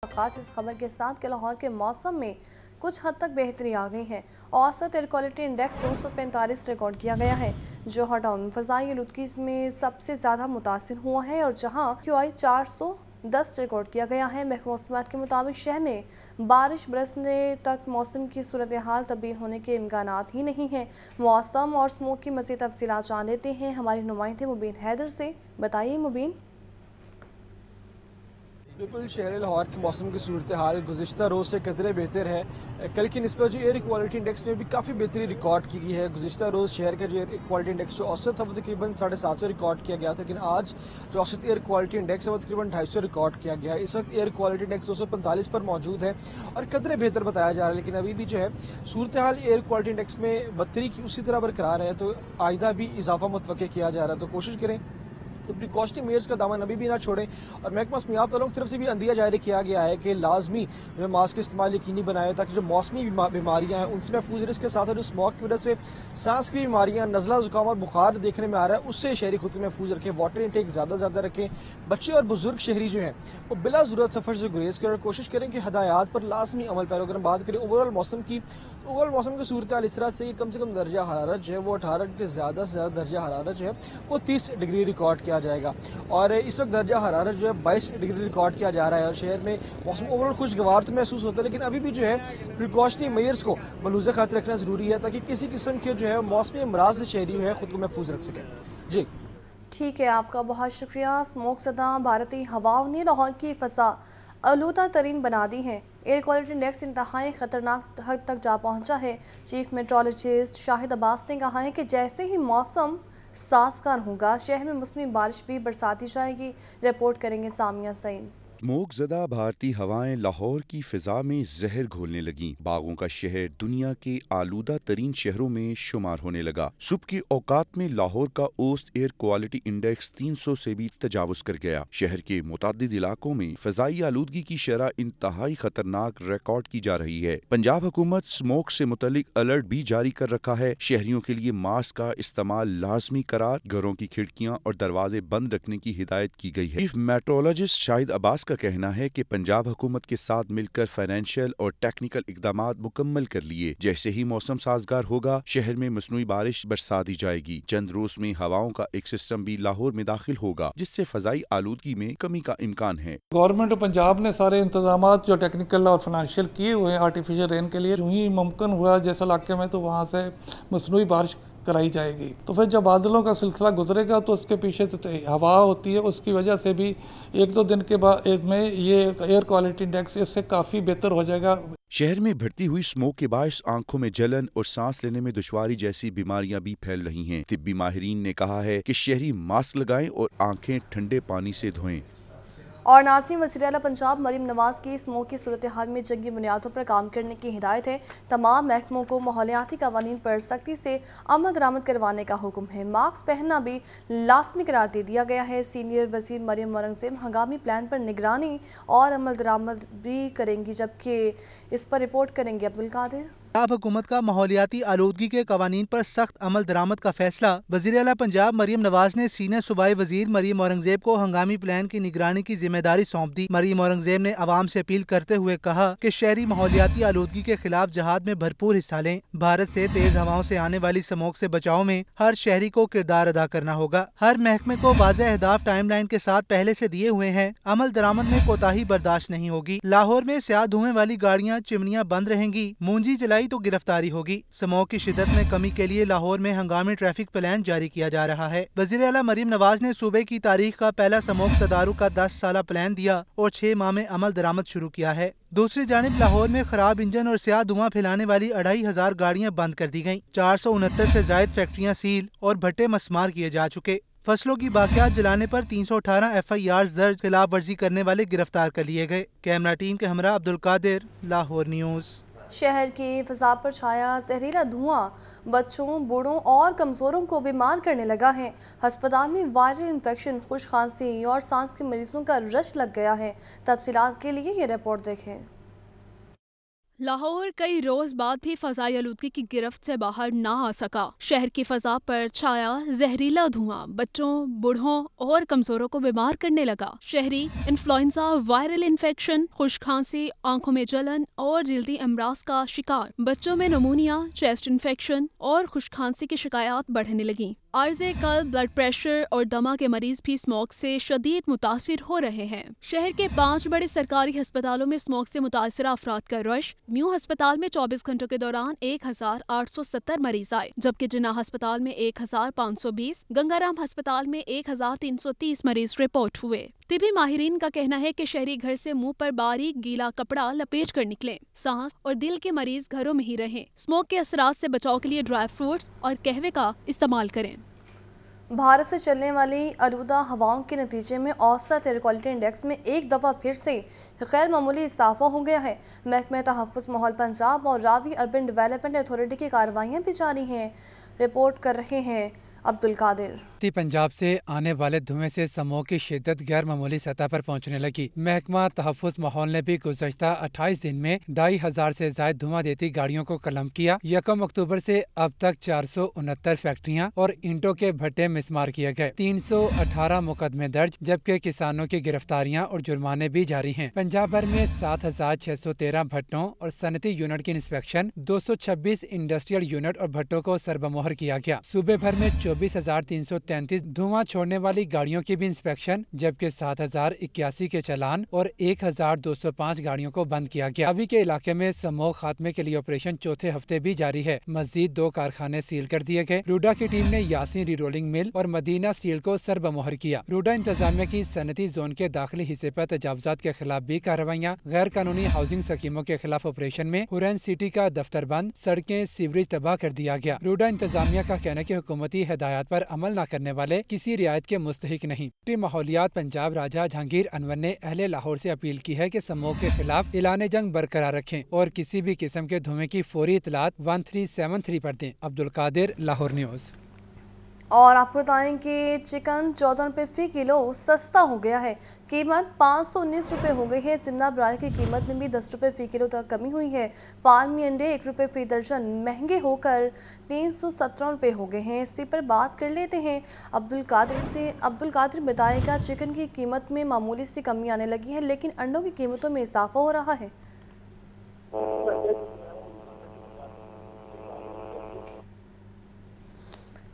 खास इस खबर के साथ कि लाहौर के मौसम में कुछ हद तक बेहतरी आ गई है। औसत एयर क्वालिटी इंडेक्स 245 रिकॉर्ड किया गया है, जो टाउन फ़ज़ाई आलूदगी में सबसे ज़्यादा मुतासिर हुआ है और जहां QI 410 रिकॉर्ड किया गया है। महकमा मौसमियात के मुताबिक शहर में बारिश बरसने तक मौसम की सूरत हाल तब्दील होने के इम्कानात ही नहीं है। मौसम और स्मोक की मज़ीद तफसीलात जान लेते हैं हमारे नुमाइंदे मुबीन हैदर से। बताइए मुबीन। बिल्कुल शहर लाहौर के मौसम की सूरत हाल गुज़िश्ता रोज़ से कदरे बेहतर है। कल की निस्बत जो एयर क्वालिटी इंडेक्स में भी काफ़ी बेहतरी रिकॉर्ड की गई है। गुज़िश्ता रोज़ शहर का जो एयर क्वालिटी इंडेक्स जो औसत था वो तकरीबन 750 रिकॉर्ड किया गया था, लेकिन आज जो औसत एयर क्वालिटी इंडेक्स है वो तकरीबन 250 रिकॉर्ड किया गया है। इस वक्त एयर क्वालिटी इंडेक्स 245 पर मौजूद है और कदरे बेहतर बताया जा रहा है, लेकिन अभी भी जो है सूरत हाल एयर क्वालिटी इंडेक्स में बदतरी की उसी तरह बरकरार है, तो आइंदा भी इजाफा मुतवक्किल किया जा रहा है। तो कोशिश करें तो प्रिकॉशनरी मेयर्स का दामन अभी भी ना छोड़ें। और महकमा मौसमियात वालों की तरफ से भी अंदिया जारी किया गया है कि लाजमी जो मास्क का इस्तेमाल यकीनी बनाए ताकि जो मौसमी बीमारियां हैं उनसे महफूज रहे। इसके साथ जो स्मॉग की वजह से सांस की बीमारियां, नज़ला जुकाम और बुखार देखने में आ रहा है, उससे शहरी खुद को महफूज रखें। वाटर इंटेक ज़्यादा रखें। बच्चे और बुजुर्ग शहरी जो हैं वो बिला ज़रूरत सफ़र से गुरेज करें और कोशिश करें कि हदायत पर लाजमी अमल पैरा। अगर हम बात करें ओवरऑल मौसम की सूरत हाल इस तरह से कम दर्जा हरारत जो है वो 18 के ज़्यादा से ज़्यादा दर्जा हरारत जो है वो 30 डिग्री रिकॉर्ड किया जाएगा और इस वक्त दर्जा हरारत जो है 22 डिग्री रिकॉर्ड किया जा रहा है। और शहर में मौसम ओवरऑल खुशगवार तो महसूस होता है, लेकिन अभी भी जो है प्रिकॉशनरी मेयर्स को मलूज़ा खातिर रखना जरूरी है ताकि किसी किस्म के जो है मौसमी अमराज से शहरी जो है खुद को महफूज रख सके। जी ठीक है, आपका बहुत शुक्रिया। स्मोक सदा भारतीय हवाओं ने लाहौर की फ़ज़ा आलूदा तरीन बना दी है। एयर क्वालिटी इंडेक्स इंतहाई खतरनाक हद तक जा पहुंचा है। चीफ मेट्रोलॉजिस्ट शाहिद अब्बास ने कहा है कि जैसे ही मौसम साजगार होगा शहर में मौसमी बारिश भी बरसाती जाएगी। रिपोर्ट करेंगे सामिया सईद। स्मोक ज़दा भारतीय हवाएं लाहौर की फिजा में जहर घोलने लगी। बागों का शहर दुनिया के आलूदा तरीन शहरों में शुमार होने लगा। सुबह के औकात में लाहौर का औसत एयर क्वालिटी इंडेक्स 300 से भी तजावुज कर गया। शहर के मुतादिद इलाकों में फिजाई आलूदगी की शरह इंतहाई खतरनाक रिकॉर्ड की जा रही है। पंजाब हुकूमत स्मोक से मुतलिक अलर्ट भी जारी कर रखा है। शहरियों के लिए मास्क का इस्तेमाल लाजमी करार, घरों की खिड़कियां और दरवाजे बंद रखने की हिदायत की गई है। चीफ मेट्रोलॉजिस्ट शाहिद अब्बास का कहना है कि पंजाब हुकूमत के साथ मिलकर फाइनेंशियल और टेक्निकल इकदामात मुकम्मल कर लिए। जैसे ही मौसम साजगार होगा शहर में मसनूई बारिश बरसा दी जाएगी। चंद रोज में हवाओं का एक सिस्टम भी लाहौर में दाखिल होगा, जिससे फजाई आलूदगी में कमी का इम्कान है। गवर्नमेंट ऑफ पंजाब ने सारे इंतजाम जो टेक्निकल और फाइनेंशियल किए हुए हैं आर्टिफिशियल रेन के लिए, जो ही मुमकिन हुआ जिस इलाके में तो वहाँ से मसनूई बारिश कराई जाएगी। तो फिर जब बादलों का सिलसिला गुजरेगा तो उसके पीछे तो हवा होती है, उसकी वजह से भी एक दो दिन के बाद में ये एयर क्वालिटी इंडेक्स इससे काफ़ी बेहतर हो जाएगा। शहर में बढ़ती हुई स्मोक के बायस आंखों में जलन और सांस लेने में दुश्वारी जैसी बीमारियां भी फैल रही हैं। तिब्बी माहिरीन ने कहा है कि शहरी मास्क लगाएं और आंखें ठंडे पानी से धोएं। और नाज़रीन, वज़ीर-ए-आला पंजाब मरीम नवाज़ की स्मोक की सूरत हाल में जंगी बुनियादों पर काम करने की हिदायत है। तमाम महकमों को माहौलियाती कवानीन पर सख्ती से अमल दरामद करवाने का हुक्म है। मास्क पहनना भी लाजमी करार दे दिया गया है। सीनियर वज़ीर मरीम औरंगज़ेब हंगामी प्लान पर निगरानी और अमल दरामद भी करेंगी, जबकि इस पर रिपोर्ट करेंगे अब्दुल कादिर। पंजाब हुकूमत का माहौलियाती आलूदगी के कवानीन पर सख्त अमल दरामद का फैसला। वज़ीर-ए-आला पंजाब मरीम नवाज ने सीनियर सूबाई वजीर मरीम औरंगज़ेब को हंगामी प्लान की निगरानी की जिम्मेदारी सौंप दी। मरीम औरंगज़ेब ने आवाम से अपील करते हुए कहा कि शहरी माहौलियाती आलूदगी के खिलाफ जहाद में भरपूर हिस्सा लें। भारत से तेज हवाओं से आने वाली स्मोक से बचाव में हर शहरी को किरदार अदा करना होगा। हर महकमे को वाज़ेह अहदाफ टाइमलाइन के साथ पहले से दिए हुए हैं। अमल दरामद में कोताही बर्दाश्त नहीं होगी। लाहौर में स्याह धुएं वाली गाड़ियाँ चिमनियाँ बंद रहेंगी। मूंजी जलाई तो गिरफ्तारी होगी। स्मोक की शिद्दत में कमी के लिए लाहौर में हंगामी ट्रैफिक प्लान जारी किया जा रहा है। वज़ीर-ए-आला मरीम नवाज ने सूबे की तारीख का पहला स्मोक तदारुक का 10 साला प्लान दिया और 6 माह में अमल दरामद शुरू किया है। दूसरी जानिब लाहौर में खराब इंजन और स्याह धुआं फैलाने वाली 2500 गाड़ियाँ बंद कर दी गयी। 469 से जायद फैक्ट्रियाँ सील और भट्टे मस्मार किए जा चुके। फसलों की बाकियात जलाने पर 318 FIR दर्ज, खिलाफ वर्जी करने वाले गिरफ्तार कर लिए गए। कैमरा टीम के हमरा अब्दुल कादिर, लाहौर न्यूज़। शहर की फ़ज़ा पर छाया जहरीला धुआं बच्चों, बूढ़ों और कमज़ोरों को बीमार करने लगा है। अस्पताल में वायरल इन्फेक्शन, खुश खांसी और सांस के मरीजों का रश लग गया है। तफसीलात के लिए ये रिपोर्ट देखें। लाहौर कई रोज बाद भी फजाई आलूदगी की गिरफ्त से बाहर ना आ सका। शहर की फजा पर छाया जहरीला धुआं बच्चों, बूढ़ों और कमजोरों को बीमार करने लगा। शहरी इन्फ्लुएंजा, वायरल इन्फेक्शन, खुश खांसी, आंखों में जलन और जल्दी अमराज का शिकार। बच्चों में नमूनिया, चेस्ट इन्फेक्शन और खुश खांसी की शिकायत बढ़ने लगी। आर्ज़े कल्ब, ब्लड प्रेशर और दमा के मरीज भी स्मोक से शदीद मुतासिर हो रहे हैं। शहर के 5 बड़े सरकारी अस्पतालों में स्मोक से मुतासिर अफराद का रश। म्यू अस्पताल में 24 घंटों के दौरान 1870 मरीज आए, जबकि जिन्ना अस्पताल में 1520, गंगाराम अस्पताल में 1330 मरीज रिपोर्ट हुए। तिबी माहिरीन का कहना है कि शहरी घर से मुंह पर बारीक गीला कपड़ा लपेट कर निकलें। सांस और दिल के मरीज घरों में ही रहें। स्मोक के असरात से बचाव के लिए ड्राई फ्रूट्स और कहवे का इस्तेमाल करें। भारत से चलने वाली आलूदा हवाओं के नतीजे में औसत एयर क्वालिटी इंडेक्स में एक दफ़ा फिर से गैर मामूली इजाफा हो गया है। महकमा तहफ़्फ़ुज़ माहौल पंजाब और रावी अर्बन डेवलपमेंट अथॉरिटी की कार्रवाइयाँ भी जारी हैं। रिपोर्ट कर रहे हैं अब्दुल कादिर। पंजाब से आने वाले धुएं से स्मोग की शिद्दत गैर मामूली सतह पर पहुंचने लगी। महकमा तहफ़्फ़ुज़ माहौल ने भी गुज़श्ता 28 दिन में 2500 से ज्यादा धुआं देती गाड़ियों को कलम किया। 1 अक्टूबर से अब तक 469 फैक्ट्रियां और ईंटों के भट्टे मिसमार किए गए। 318 मुकदमे दर्ज, जबकि किसानों की गिरफ्तारियां और जुर्माने भी जारी हैं। पंजाब भर में 7613 भट्टों और सनती यूनिट की इंस्पेक्शन, 226 इंडस्ट्रियल यूनिट और भट्टों को सरबमोहर किया गया। सूबे भर में 24,333 धुआं छोड़ने वाली गाड़ियों की भी इंस्पेक्शन, जबकि 7,081 के चालान और 1,205 गाड़ियों को बंद किया गया। अभी के इलाके में स्मोग खात्मे के लिए ऑपरेशन चौथे हफ्ते भी जारी है। मजीद 2 कारखाने सील कर दिए गए। रूडा की टीम ने यासीन रीरोलिंग मिल और मदीना स्टील को सरबमोहर किया। रूडा इंतजामिया की सनती जोन के दाखिली हिस्से पर तजावुजात के खिलाफ भी कार्रवाइयाँ। गैर कानूनी हाउसिंग स्कीमों के खिलाफ ऑपरेशन में हुरैन सिटी का दफ्तर बंद, सड़कें सीवरेज तबाह कर दिया गया। रूडा इंतजामिया का कहना है कि हुकूमती हिदायत पर अमल न करने वाले किसी रियायत के मुस्तहिक नहीं। माहौलियात पंजाब राजा जहांगीर अनवर ने अहले लाहौर से अपील की है कि स्मोग के खिलाफ ऐलान जंग बरकरार रखें और किसी भी किस्म के धुएं की फौरी इतलात 1373 पर दें। अब्दुल कादिर, लाहौर न्यूज़। और आपको बताएं कि चिकन 14 रुपये फ़ी किलो सस्ता हो गया है। कीमत 519 रुपये हो गई है। जिंदा ब्रायलर की कीमत में भी 10 रुपये फ़ी किलो तक कमी हुई है। फार्मी अंडे 1 रुपये फ़ी दर्जन महंगे होकर 317 रुपये हो गए हैं। इसी पर बात कर लेते हैं अब्दुल कादिर से। अब्दुल कादिर बताएगा, चिकन की कीमत में मामूली सी कमी आने लगी है, लेकिन अंडों की कीमतों में इजाफा हो रहा है।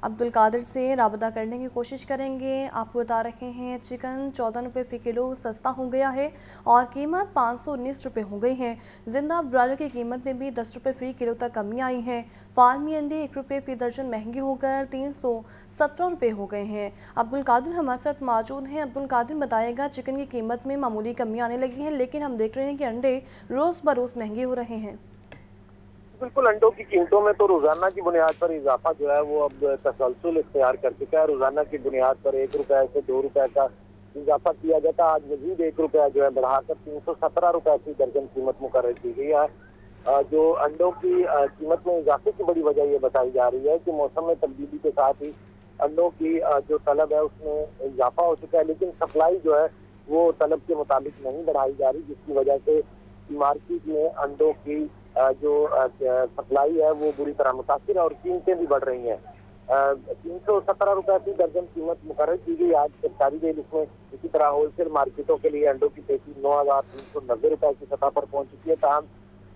अब्दुल कादिर से राबता करने की कोशिश करेंगे। आपको बता रहे हैं, चिकन 14 रुपये फ़ी किलो सस्ता हो गया है और कीमत 519 रुपये हो गई है। जिंदा ब्रायलर की कीमत में भी 10 रुपये फ़ी किलो तक कमी आई है। फार्मी अंडे 1 रुपये फ़ी दर्जन महंगे होकर 317 रुपये हो गए हैं। अब्दुल कादिर हमारे साथ मौजूद हैं। अब्दुल कादिर बताएगा, चिकन की कीमत में मामूली कमी आने लगी है, लेकिन हम देख रहे हैं कि अंडे रोज़ बरोज़ महंगे हो रहे हैं। बिल्कुल, अंडों की कीमतों में तो रोजाना की बुनियाद पर इजाफा जो है वो अब तसलसल इख्तियार कर चुका है। रोजाना की बुनियाद पर 1 रुपए से 2 रुपए का इजाफा किया जाता है। आज मजीद 1 रुपया जो है बढ़ाकर 317 रुपए की दर्जन कीमत मुकर्रर की गई है। जो अंडों की कीमत में इजाफे की बड़ी वजह ये बताई जा रही है कि मौसम में तब्दीली के साथ ही अंडों की जो तलब है उसमें इजाफा हो चुका है, लेकिन सप्लाई जो है वो तलब के मुताबिक नहीं बढ़ाई जा रही, जिसकी वजह से मार्केट में अंडों की जो सप्लाई है वो बुरी तरह मुतासिर है और कीमतें भी बढ़ रही हैं। 317 रुपए की दर्जन कीमत मुकर्रर की गई आज सरकारी रेट। इसमें इसी तरह होलसेल मार्केटों के लिए अंडों की पेटी 9,390 रुपए की सतह पर पहुंच चुकी है। ताहम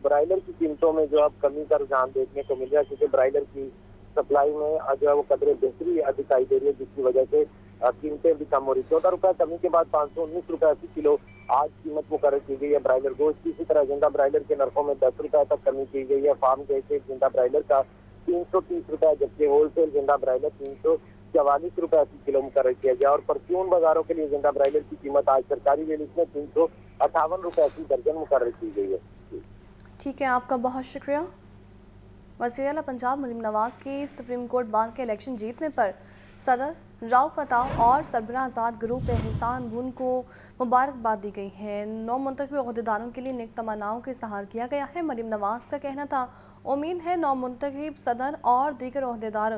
ब्रायलर की कीमतों में जो अब कमी का रुझान देखने को मिल रहा है, क्योंकि ब्रायलर की सप्लाई में जो है वो कदरे बेहतरी दिखाई दे रही है, जिसकी वजह से कीमतें भी कम हो रही। 14 रुपए कमी के बाद 519 रुपए फी किलो आज कीमत मुकर्रर की गई है ब्रायलर गोश्त की। इसी तरह जिंदा ब्रायलर के नरफों में 10 रुपए तक कमी की गई है। फार्म के जिंदा ब्रायलर का 330 रुपए, जबकि होलसेल जिंदा ब्रायलर 344 रुपए फी किलो मुकर्रर किया गया। और परचून बाजारों के लिए जिंदा ब्रायलर की कीमत आज सरकारी रिलीज में 358 रुपए की दर्जन मुकर्रर की गई है। ठीक है, आपका बहुत शुक्रिया। वज़ीर आला पंजाब मरीम नवाज़ की सुप्रीम कोर्ट बार के इलेक्शन जीतने पर सदर राव फताह और सरबराह आज़ाद ग्रुप एहसान बुन को मुबारकबाद दी गई है। 9 मुंतखब अहदेदारों के लिए नेक तमन्नाओं का इज़हार किया गया है। मरीम नवाज़ का कहना था, उम्मीद है नौमुंतखब सदर और दीगर ओहदेदार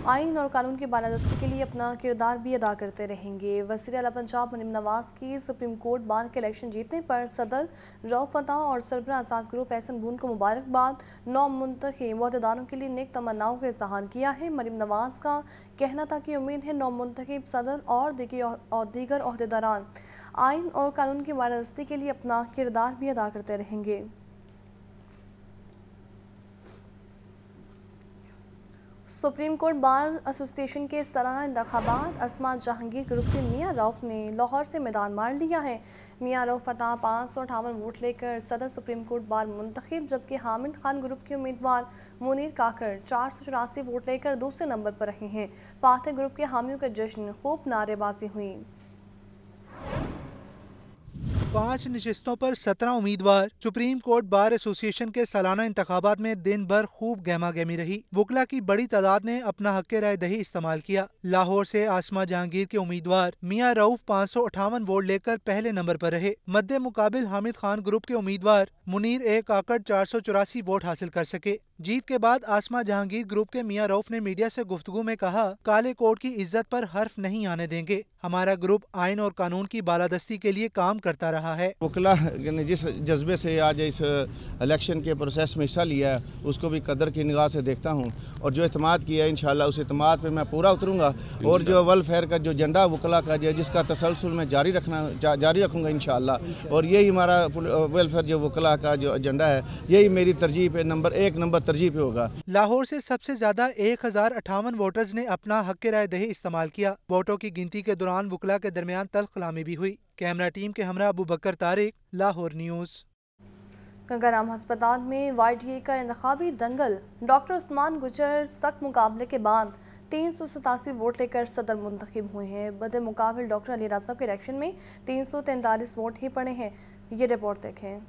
आइन और कानून की बालादस्ती के लिए अपना किरदार भी अदा करते रहेंगे। वज़ीर आला पंजाब मरीम नवाज की सुप्रीम कोर्ट बार के इलेक्शन जीतने पर सदर रऊफ फतह और सरबराह आज़ाद ग्रुप एहसन बून को मुबारकबाद। नौमुंतखब ओहदेदारों के लिए नेक तमन्नाओं का इज़हार किया है। मरीम नवाज का कहना था कि उम्मीद है नौमुंतखब सदर और दीगर ओहदेदारान आइन और कानून की बालादस्ती के लिए अपना किरदार भी अदा करते रहेंगे। सुप्रीम कोर्ट बार एसोसिएशन के सालाना इंतखाबात अस्मा जहांगीर ग्रुप के मियां रऊफ ने लाहौर से मैदान मार लिया है। मियां रऊफ फतह 558 वोट लेकर सदर सुप्रीम कोर्ट बार मुंतखब, जबकि हामिद खान ग्रुप के उम्मीदवार मुनीर काकर 484 वोट लेकर दूसरे नंबर पर रहे हैं। फातह ग्रुप के हामियों का जश्न, खूब नारेबाजी हुई। 5 नशिस्तों पर 17 उम्मीदवार। सुप्रीम कोर्ट बार एसोसिएशन के सालाना इंतखाबात में दिन भर खूब गहमा गहमी रही। वकला की बड़ी तादाद ने अपना हक राय दही इस्तेमाल किया। लाहौर से आसमा जहांगीर के उम्मीदवार मियां रऊफ 558 वोट लेकर पहले नंबर पर रहे। मद्दे मुकाबिल हामिद खान ग्रुप के उम्मीदवार मुनीर काकड़ 484 वोट हासिल कर सके। जीत के बाद आसमा जहांगीर ग्रुप के मियां रऊफ ने मीडिया से गुफ्तगू में कहा, काले कोट की इज्जत पर हर्फ नहीं आने देंगे। हमारा ग्रुप आइन और कानून की बालादस्ती के लिए काम करता रहा है। वकला ने जिस जज्बे से आज इस इलेक्शन के प्रोसेस में हिस्सा लिया है, उसको भी कदर की निगाह से देखता हूँ और जो एतमाद किया है इंशाल्लाह उस एतमाद पे मैं पूरा उतरूँगा और जो वेलफेयर का जो एजेंडा वकला का जो जिसका तसलसल मैं जारी रखूँगा इंशाल्लाह। और यही हमारा वेलफेयर जो वकला का जो एजेंडा है, यही मेरी तरजीह पे नंबर तरजीह पे होगा। लाहौर से सबसे ज्यादा 1058 वोटर्स ने अपना हक राय दही इस्तेमाल किया। वोटों की गिनती के दौरान वकला के दरमियान तल्ख कलामी भी हुई। कैमरा टीम के हमरा अबू बकर तारिक, लाहौर न्यूज़। गंगाराम अस्पताल में YDA का इंतखाबी दंगल। डॉक्टर उस्मान गुजर सख्त मुकाबले के बाद 387 वोट लेकर सदर मुंतखब हुए हैं। बदे मुकाबिल डॉक्टर अली रज़ा के इलेक्शन में 343 वोट ही पड़े हैं। ये रिपोर्ट देखें।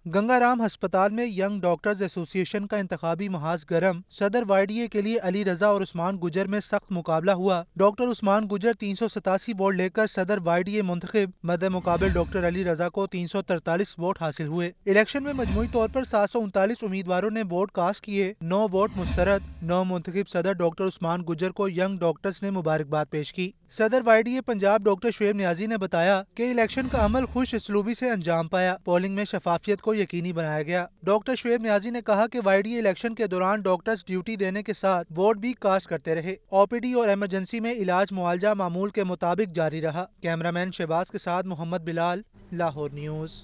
गंगाराम अस्पताल में यंग डॉक्टर्स एसोसिएशन का इंतखाबी महाज गरम। सदर YDA के लिए अली रजा और उस्मान गुजर में सख्त मुकाबला हुआ। डॉक्टर उस्मान गुजर 387 वोट लेकर सदर YDA मुंतखब। मद्दे मुकाबिल डॉक्टर अली रजा को 343 वोट हासिल हुए। इलेक्शन में मजमूई तौर पर 739 उम्मीदवारों ने वोट कास्ट किए। 9 वोट मुस्तरद। 9 मुंतखब सदर डॉक्टर उस्मान गुजर को यंग डॉक्टर्स ने मुबारकबाद पेश की। सदर YDA पंजाब डॉक्टर शुएब नियाजी ने बताया कि इलेक्शन का अमल खुश इसलूबी से अंजाम पाया। पोलिंग में शफाफियत को यकीनी बनाया गया। डॉक्टर शुएब नियाजी ने कहा कि YDA इलेक्शन के दौरान डॉक्टर्स ड्यूटी देने के साथ वोट भी कास्ट करते रहे। OPD और इमरजेंसी में इलाज मुआवजा मामूल के मुताबिक जारी रहा। कैमरामैन शहबाज के साथ मोहम्मद बिलाल, लाहौर न्यूज़।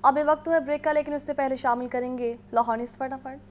अब वक्त हुआ ब्रेक का, लेकिन उससे पहले शामिल करेंगे लाहौर न्यूज़ फटाफट।